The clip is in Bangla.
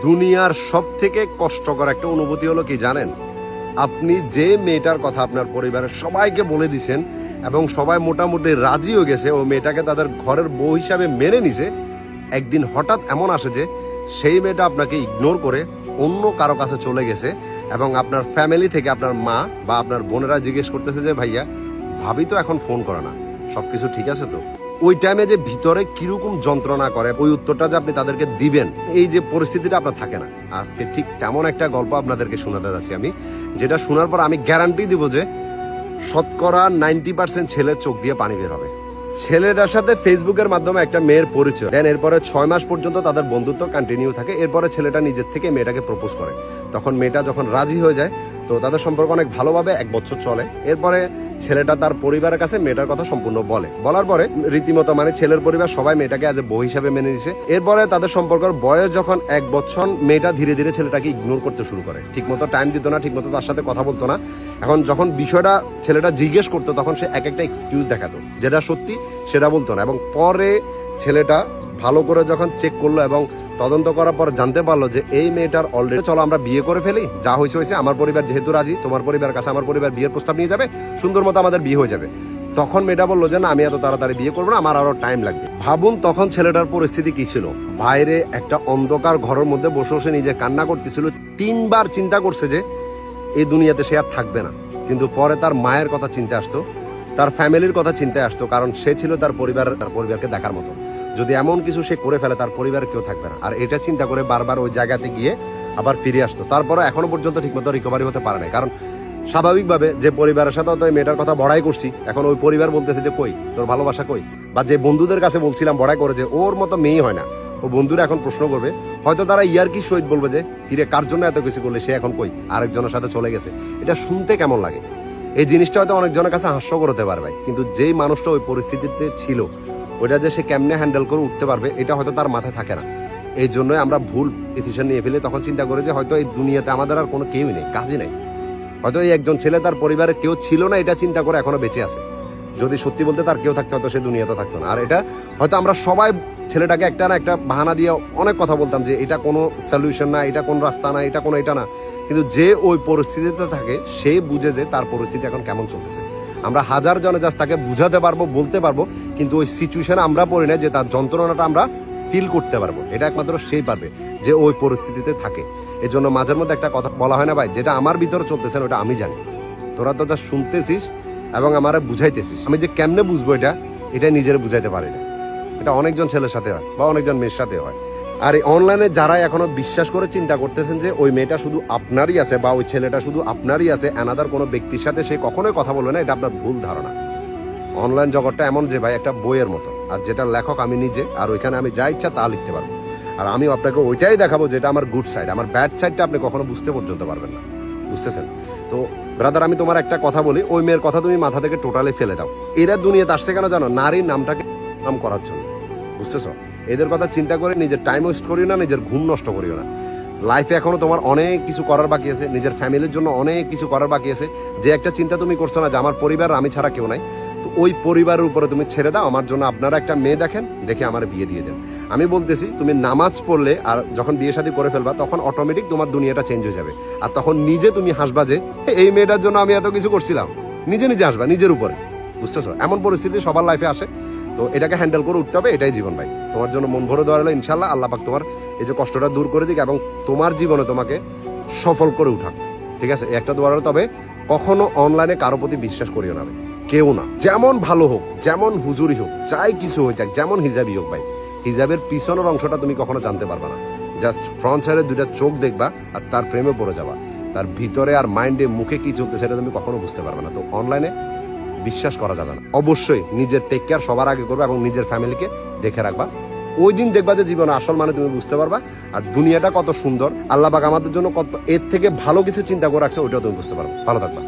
দুনিয়ার সব থেকে কষ্টকর একটা অনুভূতি হলো কি জানেন, আপনি যে মেয়েটার কথা আপনার পরিবারের সবাইকে বলে দিছেন এবং সবাই মোটামুটি রাজি হয়ে গেছে, ও মেয়েটাকে তাদের ঘরের বউ হিসাবে মেনে নিছে, একদিন হঠাৎ এমন আসে যে সেই মেয়েটা আপনাকে ইগনোর করে অন্য কারো কাছে চলে গেছে এবং আপনার ফ্যামিলি থেকে আপনার মা বা আপনার বোনেরা জিজ্ঞেস করতেছে যে ভাইয়া ভাবি তো এখন ফোন করে না, সবকিছু ঠিক আছে তো? ওই টাইমে যে ভিতরে কিরকম যন্ত্রণা করে, ওই উত্তরটা যে আপনি তাদেরকে দিবেন, এই যে পরিস্থিতিটা আপনার থাকে না। আজকে ঠিক তেমন একটা গল্প আপনাদেরকে শোনাতে যাচ্ছি আমি, যেটা শোনার পর আমি গ্যারান্টি দিব যে শতকরা 90% ছেলের চোখ দিয়ে পানি বের হবে। ছেলেটার সাথে ফেসবুকের মাধ্যমে একটা মেয়ের পরিচয় দেন, এরপরে 6 মাস পর্যন্ত তাদের বন্ধুত্ব কন্টিনিউ থাকে। এরপরে ছেলেটা নিজের থেকে মেয়েটাকে প্রপোজ করে। তখন মেয়েটা যখন রাজি হয়ে যায়, তো তাদের সম্পর্ক অনেক ভালোভাবে 1 বছর চলে। এরপরে ছেলেটা তার পরিবারের কাছে মেয়েটার কথা সম্পূর্ণ বলার পরে রীতিমতো মানে ছেলের পরিবার সবাই মেয়েটাকে আজ বউ হিসাবে মেনে নিছে। এরপরে তাদের সম্পর্কের বয়স যখন 1 বছর, মেয়েটা ধীরে ধীরে ছেলেটাকে ইগনোর করতে শুরু করে, ঠিকমতো টাইম দিত না, ঠিকমতো তার সাথে কথা বলতো না। এখন যখন বিষয়টা ছেলেটা জিজ্ঞেস করতো, তখন সে এক একটা এক্সকিউজ দেখাতো, যেটা সত্যি সেটা বলতো না। এবং পরে ছেলেটা ভালো করে যখন চেক করলো এবং তদন্ত করার পর জানতে পারলো যে এই মেয়েটার অলরেডি, চলো আমরা বিয়ে করে ফেলি, যা হয়েছে হয়েছে, আমার পরিবার যেহেতু রাজি, তোমার পরিবার কাছে আমার পরিবার বিয়ের প্রস্তাব নিয়ে যাবে, সুন্দর মতো আমাদের বিয়ে হয়ে যাবে। তখন মেয়েটা বললো যে না, আমি এত তাড়াতাড়ি বিয়ে করবো না, আমার আরো টাইম লাগবে। ভাবুন তখন ছেলেটার পরিস্থিতি কি ছিল। বাইরে একটা অন্ধকার ঘরের মধ্যে বসে বসে নিজে কান্না করতেছিল। 3 বার চিন্তা করছে যে এই দুনিয়াতে সে আর থাকবে না। কিন্তু পরে তার মায়ের কথা চিন্তা আসতো, তার ফ্যামিলির কথা চিন্তায় আসতো, কারণ সে ছিল তার পরিবারকে দেখার মতো। যদি এমন কিছু সে করে ফেলে, তার পরিবার কেউ থাকবে না। আর এটা চিন্তা করে বারবার ওই জায়গাতে গিয়ে আবার ফিরে আসতো। তারপরে এখনো পর্যন্ত ঠিকমতো রিকভারি হতে পারে না, কারণ স্বাভাবিকভাবে যে পরিবারের সাথে হয়তো মেয়েটার কথা বড়াই করছি, এখন ওই পরিবার বলতেছে যে কই তোর ভালোবাসা কই, বা যে বন্ধুদের কাছে বলছিলাম বড়াই করে যে ওর মতো মেয়ে হয় না, ও বন্ধুরা এখন প্রশ্ন করবে, হয়তো তারা ইয়ার্কি সহিত বলবে যে ফিরে কার জন্য এত কিছু করলে, সে এখন কই আরেকজনের সাথে চলে গেছে। এটা শুনতে কেমন লাগে? এই জিনিসটা হয়তো অনেকজনের কাছে হাস্যকর হতে পারে ভাই, কিন্তু যেই মানুষটা ওই পরিস্থিতিতে ছিল, ওইটা যে সে কেমনে হ্যান্ডেল করে উঠতে পারবে, এটা হয়তো তার মাথায় থাকে না। এই জন্যই আমরা ভুল ডিসিশন নিয়ে ফেলি। তখন চিন্তা করি যে হয়তো এই দুনিয়াতে আমাদের আর কোনো কেউই নেই, কাজই নেই। হয়তো এই একজন ছেলে তার পরিবারে কেউ ছিল না, এটা চিন্তা করে এখনো বেঁচে আছে। যদি সত্যি বলতে তার কেউ থাকতো, হয়তো সে দুনিয়াতে থাকতো না। আর এটা হয়তো আমরা সবাই ছেলেটাকে একটা না একটা বাহানা দিয়ে অনেক কথা বলতাম যে এটা কোনো সলিউশন না, এটা কোন রাস্তা না, এটা কোনো এটা না। কিন্তু যে ওই পরিস্থিতিতে থাকে, সে বুঝে যে তার পরিস্থিতি এখন কেমন চলতেছে। আমরা হাজার জনে জাস্ট তাকে বুঝাতে পারবো, বলতে পারবো, কিন্তু ওই সিচুয়েশনে আমরা পড়ি না যে তার যন্ত্রণাটা আমরা ফিল করতে পারবো। এটা একমাত্র সেই পারবে যে ওই পরিস্থিতিতে থাকে। এই জন্য মাঝের মধ্যে একটা কথা বলা হয় না ভাই, যেটা আমার ভিতরে চলতেছে ওটা আমি জানি, তোরা তো যা শুনতেছিস এবং আমার বুঝাইতেছিস, আমি যে কেমনে বুঝবো এটা নিজের বুঝাইতে পারি না। এটা অনেকজন ছেলের সাথে হয় বা অনেকজন মেয়ের সাথে হয়। আর এই অনলাইনে যারা এখনো বিশ্বাস করে চিন্তা করতেছেন যে ওই মেয়েটা শুধু আপনারই আছে বা ওই ছেলেটা শুধু আপনারই আছে, অ্যানাদার কোনো ব্যক্তির সাথে সে কখনোই কথা বলবে না, এটা আপনার ভুল ধারণা। অনলাইন জগৎটা এমন যে ভাই একটা বইয়ের মতো, আর যেটা লেখক আমি নিজে, আর ওইখানে আমি যা ইচ্ছা তা লিখতে পারবো। আর আমি আপনাকে ওইটাই দেখাবো যেটা আমার গুড সাইড, আমার ব্যাড সাইডটা আপনি কখনো বুঝতে পর্যন্ত পারবেন না। বুঝতেছেন তো ব্রাদার? আমি তোমার একটা কথা বলি, ওই মেয়ের কথা তুমি মাথা থেকে টোটালি ফেলে দাও। এরা দুনিয়াতে আসছে কেন জানো? নারীর নামটাকে নাম করার জন্য, বুঝতেছো? এদের কথা চিন্তা করে নিজের টাইম ওয়েস্ট করিও না, নিজের ঘুম নষ্ট করিও না। লাইফে এখনো তোমার অনেক কিছু করার বাকি আছে, নিজের ফ্যামিলির জন্য অনেক কিছু করার বাকি আছে। যে একটা চিন্তা তুমি করছো না যে আমার পরিবার, আমি ছাড়া কেউ নাই, তো ওই পরিবারের উপরে তুমি ছেড়ে দাও। আমার জন্য আপনারা একটা মেয়ে দেখেন, দেখে আমার বিয়ে দিয়ে দেন। আমি বলতেছি তুমি নামাজ পড়লে আর যখন বিয়ে শাদী করে ফেলবা, তখন অটোমেটিক তোমার দুনিয়াটা চেঞ্জ হয়ে যাবে। আর তখন নিজে তুমি হাসবা যে এই মেয়েটার জন্য আমি এত কিছু করছিলাম। নিজে নিজে হাসবা নিজের উপরে, বুঝতেছো? এমন পরিস্থিতি সবার লাইফে আসে, তো এটাকে হ্যান্ডেল করে উঠতে হবে। এটাই জীবন ভাই। তোমার জন্য মন ভরে দেওয়া হলো ইনশাল্লাহ। আল্লাহ পাক তোমার এই যে কষ্টটা দূর করে দিক এবং তোমার জীবনে তোমাকে সফল করে উঠাক, ঠিক আছে? একটা দোয়া হলো। তবে কখনো অনলাইনে কারো প্রতি বিশ্বাস করিও না ভাই, কেউ না। যেমন ভালো হোক, যেমন হুজুরি হোক, যাই কিছু হয়ে যাক, যেমন হিজাবই হোক ভাই, হিজাবের পিছনের অংশটা তুমি কখনো জানতে পারবা না। জাস্ট ফ্রন্ট সাইডে 2টা চোখ দেখবা আর তার প্রেমে পড়ে যাবা। তার ভিতরে আর মাইন্ডে মুখে কি চলতে সেটা তুমি কখনো বুঝতে পারবে না। তো অনলাইনে বিশ্বাস করা যাবে না। অবশ্যই নিজের টেক কেয়ার সবার আগে করবে এবং নিজের ফ্যামিলিকে দেখে রাখবা। ওই দিন দেখবা যে জীবনে আসল মানে তুমি বুঝতে পারবা। আর দুনিয়াটা কত সুন্দর, আল্লাহ পাক আমাদের জন্য কত এর থেকে ভালো কিছু চিন্তা করে রাখছে, ওইটাও তুমি বুঝতে পারবে। ভালো থাকবা।